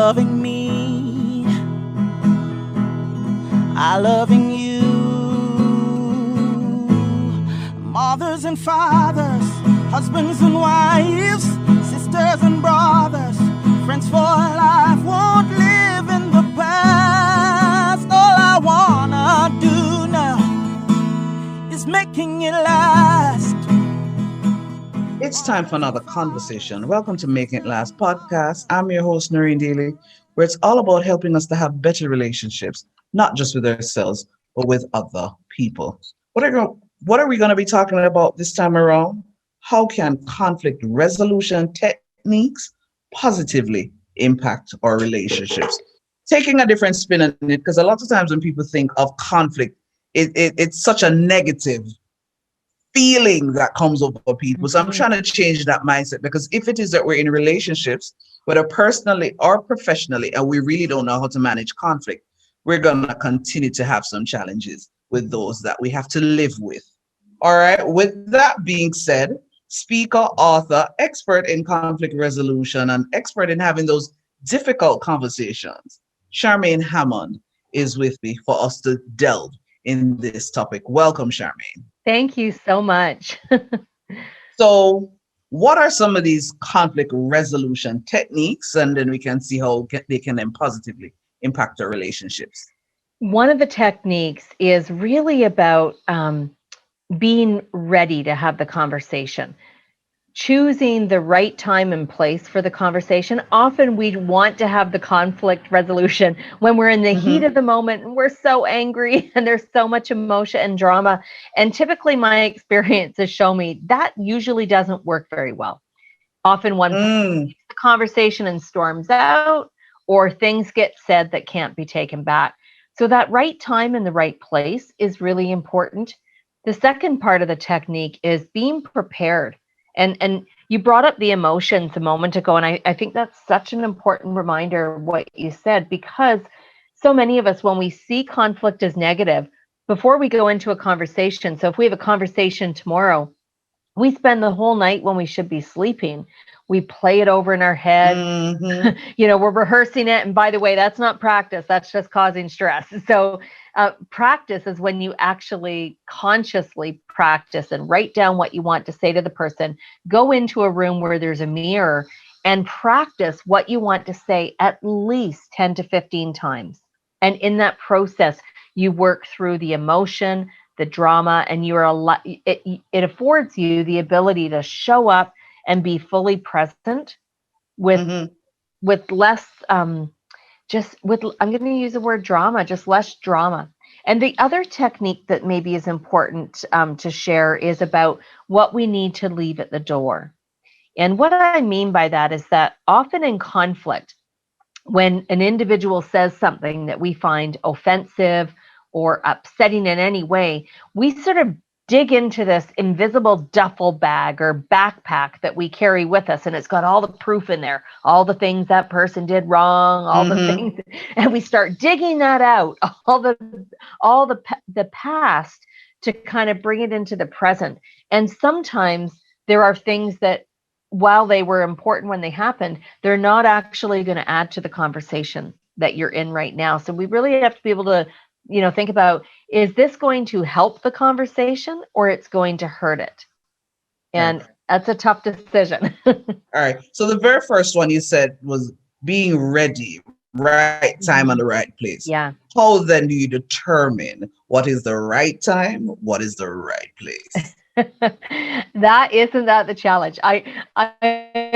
loving me, I loving you. Mothers and fathers, husbands and wives, sisters and brothers, friends for life, won't live in the past. All I wanna do now is making it last. It's time for another conversation. Welcome to Making It Last podcast. I'm your host, Noreen Daly, where it's all about helping us to have better relationships, not just with ourselves, but with other people. What are we going to be talking about this time around? How can conflict resolution techniques positively impact our relationships? Taking a different spin on it, because a lot of times when people think of conflict, it's such a negative feeling that comes over people. So I'm trying to change that mindset, because if it is that we're in relationships, whether personally or professionally, and we really don't know how to manage conflict, we're going to continue to have some challenges with those that we have to live with. All right. With that being said, speaker, author, expert in conflict resolution, and expert in having those difficult conversations, Charmaine Hammond is with me for us to delve in this topic. Welcome, Charmaine. Thank you so much. So, what are some of these conflict resolution techniques? And then we can see how they can then positively impact our relationships. One of the techniques is really about being ready to have the conversation, choosing the right time and place for the conversation. Often we want to have the conflict resolution when we're in the heat of the moment and we're so angry and there's so much emotion and drama. And typically my experiences show me that usually doesn't work very well. Often one takes the conversation and storms out, or things get said that can't be taken back. So that right time and the right place is really important. The second part of the technique is being prepared. And you brought up the emotions a moment ago, and I think that's such an important reminder of what you said, because so many of us, when we see conflict as negative, before we go into a conversation, so if we have a conversation tomorrow, we spend the whole night when we should be sleeping. We play it over in our head. We're rehearsing it. And by the way, that's not practice. That's just causing stress. So practice is when you actually consciously practice and write down what you want to say to the person. Go into a room where there's a mirror and practice what you want to say at least 10 to 15 times. And in that process, you work through the emotion, the drama, and it affords you the ability to show up and be fully present with less, I'm going to use the word drama, just less drama. And the other technique that maybe is important to share is about what we need to leave at the door. And what I mean by that is that often in conflict, when an individual says something that we find offensive or upsetting in any way, we sort of dig into this invisible duffel bag or backpack that we carry with us, and it's got all the proof in there, all the things that person did wrong, all the things, and we start digging that out, all the past, to kind of bring it into the present. And sometimes there are things that, while they were important when they happened, they're not actually going to add to the conversation that you're in right now. So we really have to be able to think about, is this going to help the conversation or it's going to hurt it? And that's a tough decision. All right. So the very first one you said was being ready, right time and the right place. Yeah. How then do you determine what is the right time? What is the right place? Isn't that the challenge? I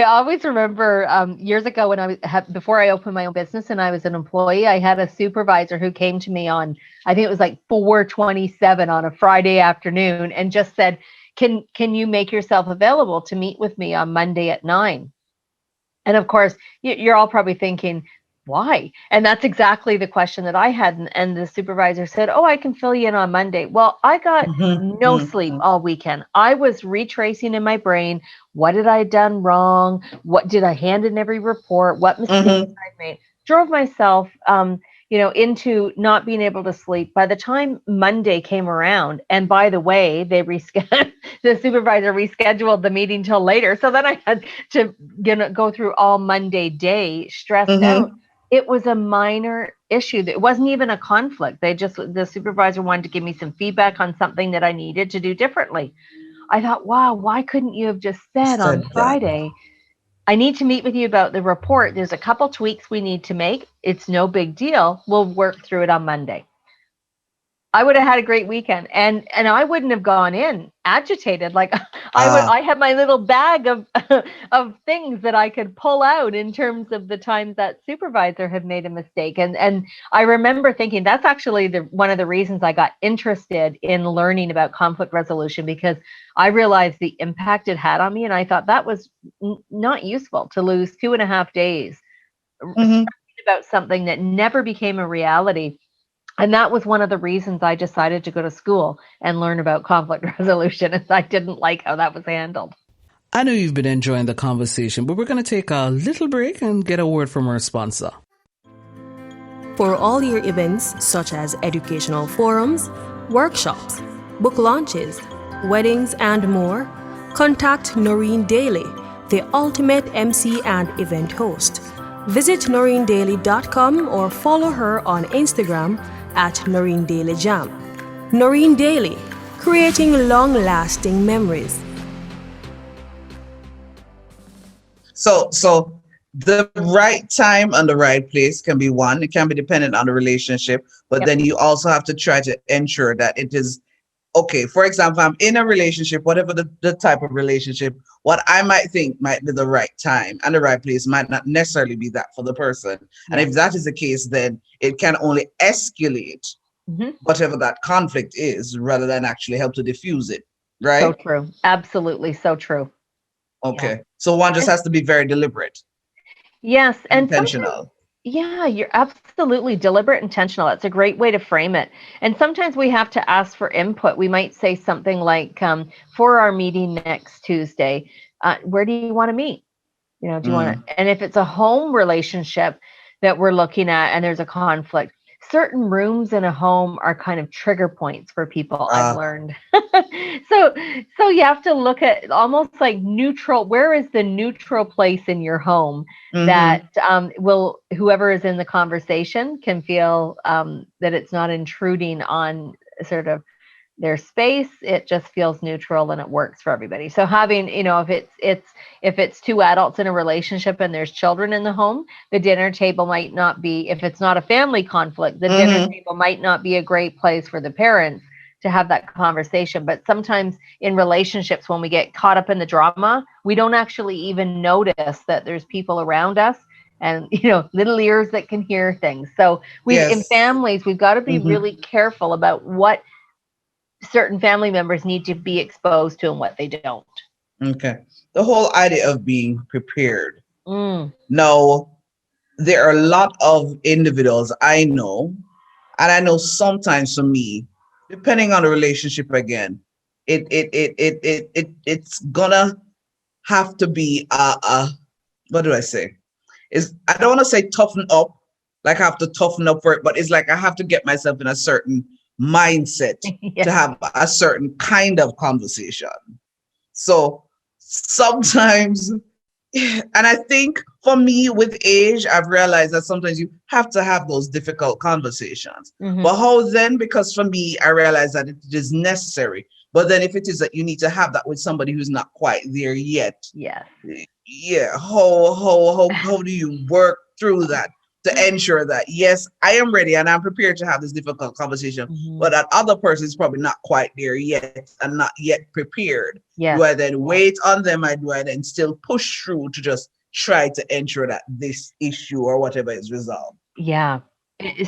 always remember years ago when before I opened my own business and I was an employee, I had a supervisor who came to me on, I think it was like 4:27 on a Friday afternoon, and just said, can you make yourself available to meet with me on Monday at 9? And of course, you're all probably thinking, why? And that's exactly the question that I had. And the supervisor said, oh, I can fill you in on Monday. Well, I got no sleep all weekend. I was retracing in my brain, what did I done wrong? What did I hand in every report? What mistakes I made? Drove myself, into not being able to sleep. By the time Monday came around, and by the way, the supervisor rescheduled the meeting till later. So then I had to go through all Monday day stressed out. It was a minor issue. It wasn't even a conflict. The supervisor wanted to give me some feedback on something that I needed to do differently. I thought, wow, why couldn't you have just said on Said that. Friday, I need to meet with you about the report. There's a couple tweaks we need to make. It's no big deal. We'll work through it on Monday. I would have had a great weekend, and I wouldn't have gone in agitated. Like I had my little bag of of things that I could pull out in terms of the times that supervisor had made a mistake. And I remember thinking that's actually one of the reasons I got interested in learning about conflict resolution, because I realized the impact it had on me, and I thought that was not useful to lose 2.5 days Mhm. about something that never became a reality. And that was one of the reasons I decided to go to school and learn about conflict resolution, is I didn't like how that was handled. I know you've been enjoying the conversation, but we're going to take a little break and get a word from our sponsor. For all your events such as educational forums, workshops, book launches, weddings, and more, contact Noreen Daly, the ultimate MC and event host. Visit noreendaily.com or follow her on Instagram at Noreen Daily Jam. Noreen Daily, creating long-lasting memories. So the right time and the right place can be one. It can be dependent on the relationship, but Yep. then you also have to try to ensure that it is okay. For example, I'm in a relationship, whatever the type of relationship, what I might think might be the right time and the right place might not necessarily be that for the person. And if that is the case, then it can only escalate whatever that conflict is rather than actually help to diffuse it. Right? So true. Absolutely. So true. Okay. So one just has to be very deliberate, Yes. And sometimes, intentional. yeah, you're absolutely deliberate, intentional. That's a great way to frame it. And sometimes we have to ask for input. We might say something like, for our meeting next Tuesday, where do you want to meet? Do you want to, and if it's a home relationship that we're looking at and there's a conflict, certain rooms in a home are kind of trigger points for people, I've learned. So you have to look at almost like neutral. Where is the neutral place in your home that whoever is in the conversation can feel that it's not intruding on sort of their space. It just feels neutral and it works for everybody. So having, if it's two adults in a relationship and there's children in the home, the dinner table might not be, if it's not a family conflict, the dinner table might not be a great place for the parents to have that conversation. But sometimes in relationships, when we get caught up in the drama, we don't actually even notice that there's people around us and, little ears that can hear things. So in families, we've got to be really careful about what certain family members need to be exposed to and what they don't. Okay. The whole idea of being prepared. Now, there are a lot of individuals I know, and I know sometimes for me, depending on the relationship again, it's gonna have to be what do I say? I don't want to say toughen up, like I have to toughen up for it, but it's like I have to get myself in a certain mindset to have a certain kind of conversation. So sometimes, and I think for me with age, I've realized that sometimes you have to have those difficult conversations. But how then? Because for me, I realize that it is necessary. But then if it is that you need to have that with somebody who's not quite there yet, how do you work through that to ensure that, yes, I am ready and I'm prepared to have this difficult conversation, but that other person is probably not quite there yet and not yet prepared. Do I then wait on them, or do I then still push through to just try to ensure that this issue or whatever is resolved? Yeah.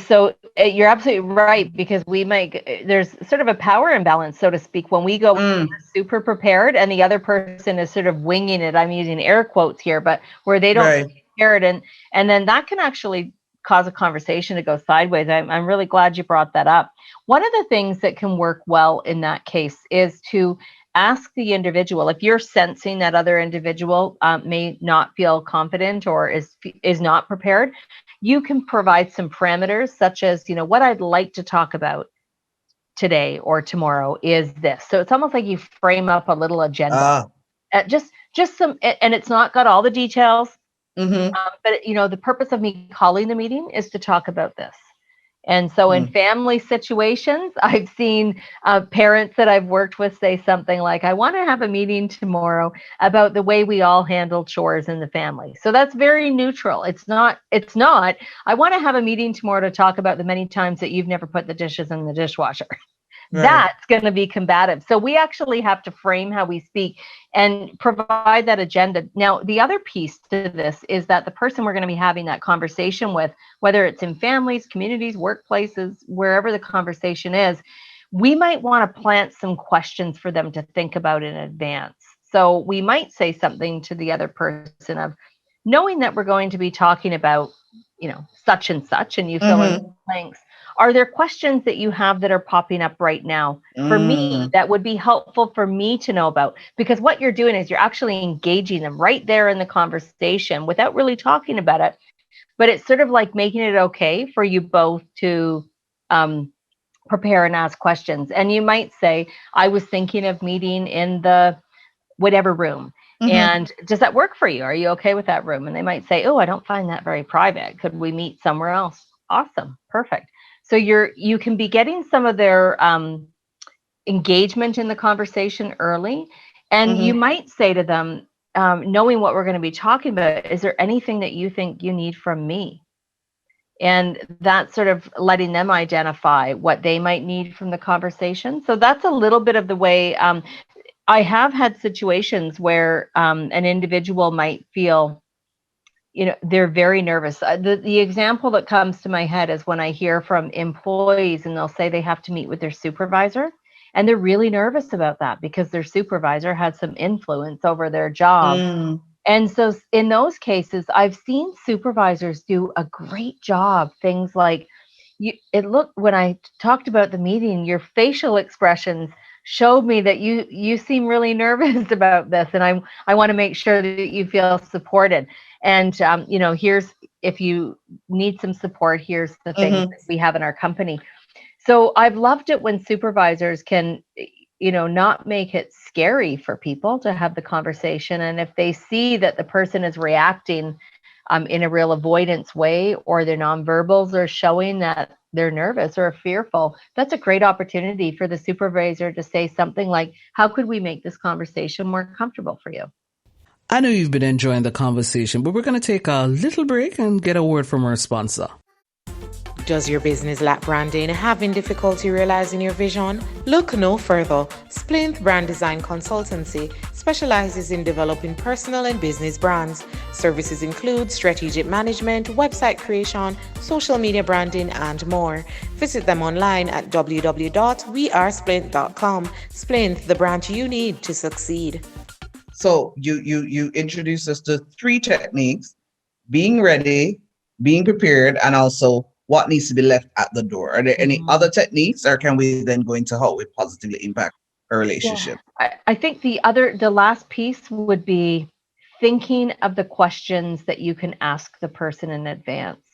So you're absolutely right, because there's sort of a power imbalance, so to speak, when we go super prepared and the other person is sort of winging it. I'm using air quotes here, but where they don't prepare it, and then that can actually cause a conversation to go sideways. I'm really glad you brought that up. One of the things that can work well in that case is to ask the individual, if you're sensing that other individual may not feel confident or is not prepared, you can provide some parameters, such as, what I'd like to talk about today or tomorrow is this. So it's almost like you frame up a little agenda. Just some, and it's not got all the details. Mm-hmm. But, the purpose of me calling the meeting is to talk about this. And so in family situations, I've seen parents that I've worked with say something like, I want to have a meeting tomorrow about the way we all handle chores in the family. So that's very neutral. It's not, I want to have a meeting tomorrow to talk about the many times that you've never put the dishes in the dishwasher. Right. That's going to be combative. So we actually have to frame how we speak and provide that agenda. Now, the other piece to this is that the person we're going to be having that conversation with, whether it's in families, communities, workplaces, wherever the conversation is, we might want to plant some questions for them to think about in advance. So we might say something to the other person of, knowing that we're going to be talking about, such and such, and you fill in the blanks. Are there questions that you have that are popping up right now for me that would be helpful for me to know about? Because what you're doing is you're actually engaging them right there in the conversation without really talking about it. But it's sort of like making it okay for you both to prepare and ask questions. And you might say, I was thinking of meeting in the whatever room. And does that work for you? Are you okay with that room? And they might say, oh, I don't find that very private. Could we meet somewhere else? Awesome. Perfect. So you can be getting some of their engagement in the conversation early. And you might say to them, knowing what we're going to be talking about, is there anything that you think you need from me? And that's sort of letting them identify what they might need from the conversation. So that's a little bit of the way I have had situations where an individual might feel, they're very nervous. The example that comes to my head is when I hear from employees and they'll say they have to meet with their supervisor, and they're really nervous about that because their supervisor has some influence over their job. And so in those cases, I've seen supervisors do a great job. Things like, when I talked about the meeting, your facial expressions showed me that you seem really nervous about this, and I want to make sure that you feel supported. And here's, if you need some support, here's the things that we have in our company. So I've loved it when supervisors can, not make it scary for people to have the conversation. And if they see that the person is reacting in a real avoidance way, or their nonverbals are showing that they're nervous or fearful, that's a great opportunity for the supervisor to say something like, how could we make this conversation more comfortable for you? I know you've been enjoying the conversation, but we're going to take a little break and get a word from our sponsor. Does your business lack branding? Having difficulty realizing your vision? Look no further. Splinth Brand Design Consultancy specializes in developing personal and business brands. Services include strategic management, website creation, social media branding, and more. Visit them online at www.wearesplint.com. Splinth, the brand you need to succeed. So you introduced us to 3 techniques: being ready, being prepared, and also what needs to be left at the door. Are there any other techniques, or can we then go into how it positively impact a relationship? Yeah. I think the last piece would be thinking of the questions that you can ask the person in advance.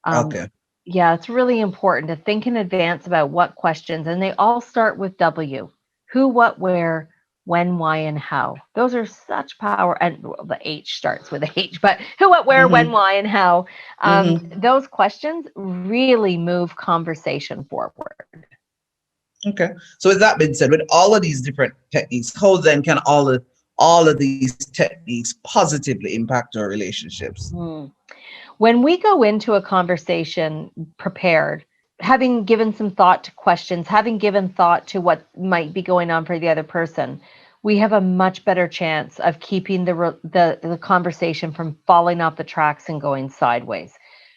Okay. Yeah, it's really important to think in advance about what questions, and they all start with W: who, what, where, when, why, and how. Those are such power, and the H starts with H, but who, what, where, when, why, and how. Those questions really move conversation forward. Okay. So with that being said, with all of these different techniques, how then can all of these techniques positively impact our relationships? When we go into a conversation prepared, having given some thought to questions, having given thought to what might be going on for the other person, we have a much better chance of keeping the conversation from falling off the tracks and going sideways.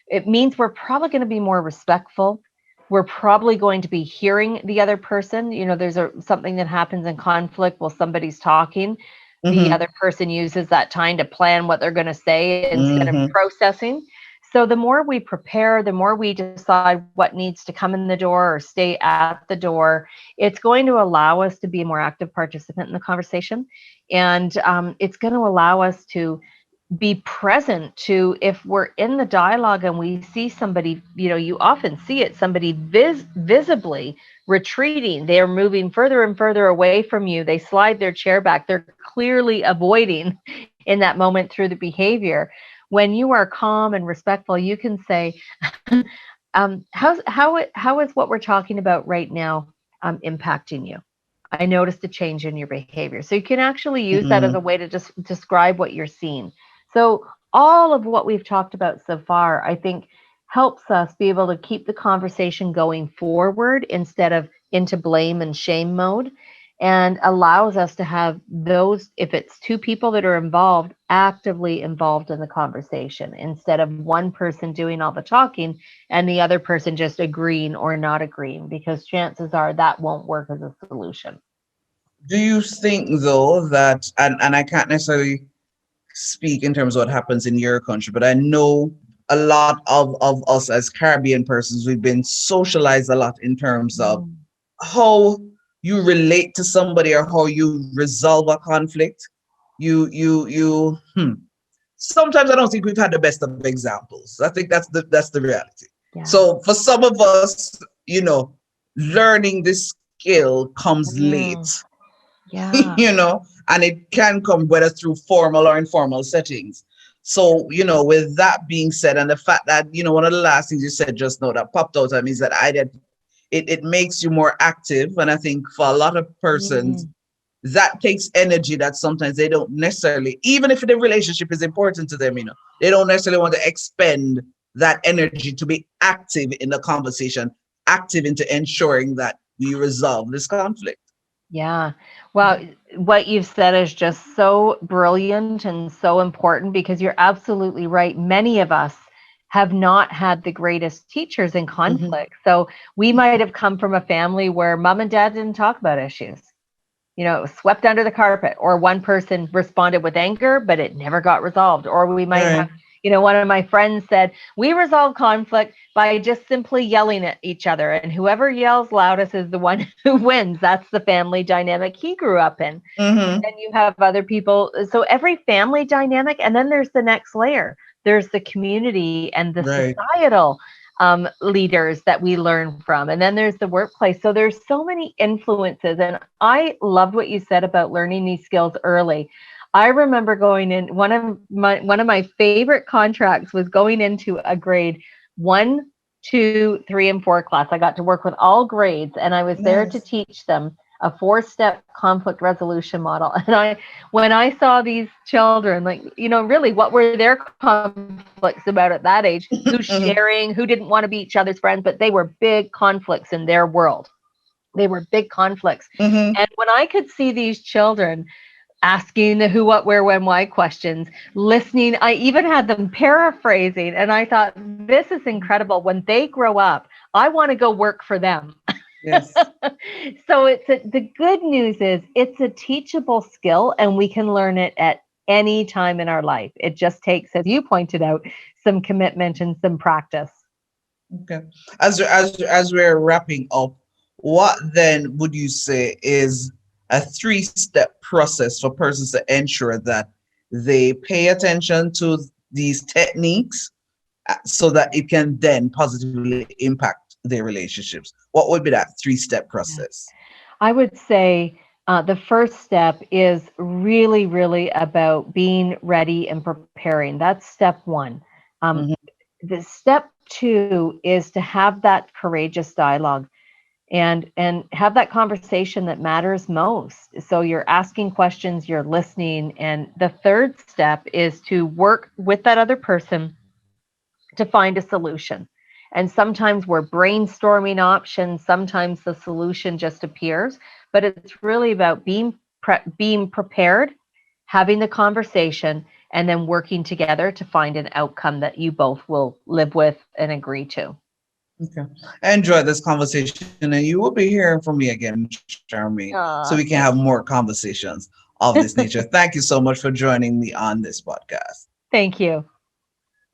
It means we're probably going to be more respectful. We're probably going to be hearing the other person. There's something that happens in conflict while somebody's talking. The other person uses that time to plan what they're going to say instead of processing. So the more we prepare, the more we decide what needs to come in the door or stay at the door, it's going to allow us to be a more active participant in the conversation. And it's going to allow us to be present to, if we're in the dialogue and we see somebody, you often see it, somebody visibly retreating, they're moving further and further away from you, they slide their chair back, they're clearly avoiding in that moment through the behavior. when you are calm and respectful, you can say, how is what we're talking about right now impacting you? I noticed a change in your behavior. So you can actually use that as a way to just describe what you're seeing. So all of what we've talked about so far, I think, helps us be able to keep the conversation going forward instead of into blame and shame mode, and allows us to have those, if it's two people that are involved, actively involved in the conversation instead of one person doing all the talking and the other person just agreeing or not agreeing, because chances are that won't work as a solution. Do you think though that, and I can't necessarily speak in terms of what happens in your country, but I know a lot of us as Caribbean persons, we've been socialized a lot in terms of how you relate to somebody or how you resolve a conflict. Sometimes I don't think we've had the best of examples. I think that's the reality. Yeah. So for some of us, learning this skill comes late. Yeah. And it can come whether through formal or informal settings. So, with that being said, and the fact that, one of the last things you said just now that popped out at me is that it makes you more active. And I think for a lot of persons, that takes energy that sometimes they don't necessarily, even if the relationship is important to them, they don't necessarily want to expend that energy to be active in the conversation, active into ensuring that we resolve this conflict. Yeah. Well, what you've said is just so brilliant and so important, because you're absolutely right. Many of us have not had the greatest teachers in conflict. So we might have come from a family where mom and dad didn't talk about issues. It was swept under the carpet, or one person responded with anger, but it never got resolved. Or we might have, one of my friends said, we resolve conflict by just simply yelling at each other. And whoever yells loudest is the one who wins. That's the family dynamic he grew up in. And then you have other people. So every family dynamic, and then there's the next layer. There's the community and the societal leaders that we learn from. And then there's the workplace. So there's so many influences. And I loved what you said about learning these skills early. I remember going in, one of my favorite contracts was going into a grade 1, 2, 3, and 4 class. I got to work with all grades, and I was there to teach them a 4-step conflict resolution model. And when I saw these children, really what were their conflicts about at that age? Who's sharing, who didn't want to be each other's friends, but they were big conflicts in their world. They were big conflicts. And when I could see these children asking the who, what, where, when, why questions, listening, I even had them paraphrasing. And I thought, this is incredible. When they grow up, I want to go work for them. Yes. So the good news is it's a teachable skill, and we can learn it at any time in our life. It just takes, as you pointed out, some commitment and some practice. Okay. As we're wrapping up, what then would you say is a 3-step process for persons to ensure that they pay attention to these techniques so that it can then positively impact their relationships? What would be that 3-step process? I would say the first step is really, really about being ready and preparing. That's step 1. The step 2 is to have that courageous dialogue and have that conversation that matters most. So you're asking questions, you're listening. And the third step is to work with that other person to find a solution. And sometimes we're brainstorming options. Sometimes the solution just appears, but it's really about being prepared, having the conversation, and then working together to find an outcome that you both will live with and agree to. Okay. I enjoyed this conversation, and you will be hearing from me again, Charmaine, so we can have more conversations of this nature. Thank you so much for joining me on this podcast. Thank you.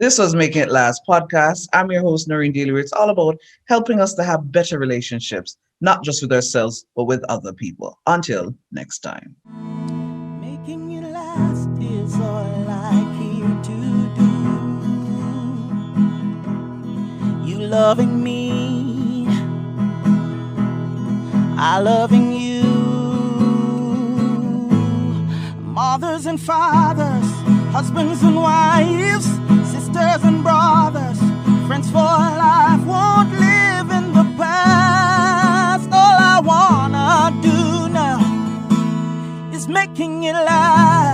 This was Making It Last podcast. I'm your host, Noreen Dealer. It's all about helping us to have better relationships, not just with ourselves, but with other people. Until next time. Making it last is all I care to do. You loving me, I loving you. Mothers and fathers, husbands and wives, sisters and brothers, friends for life, won't live in the past. All I wanna do now is making it last.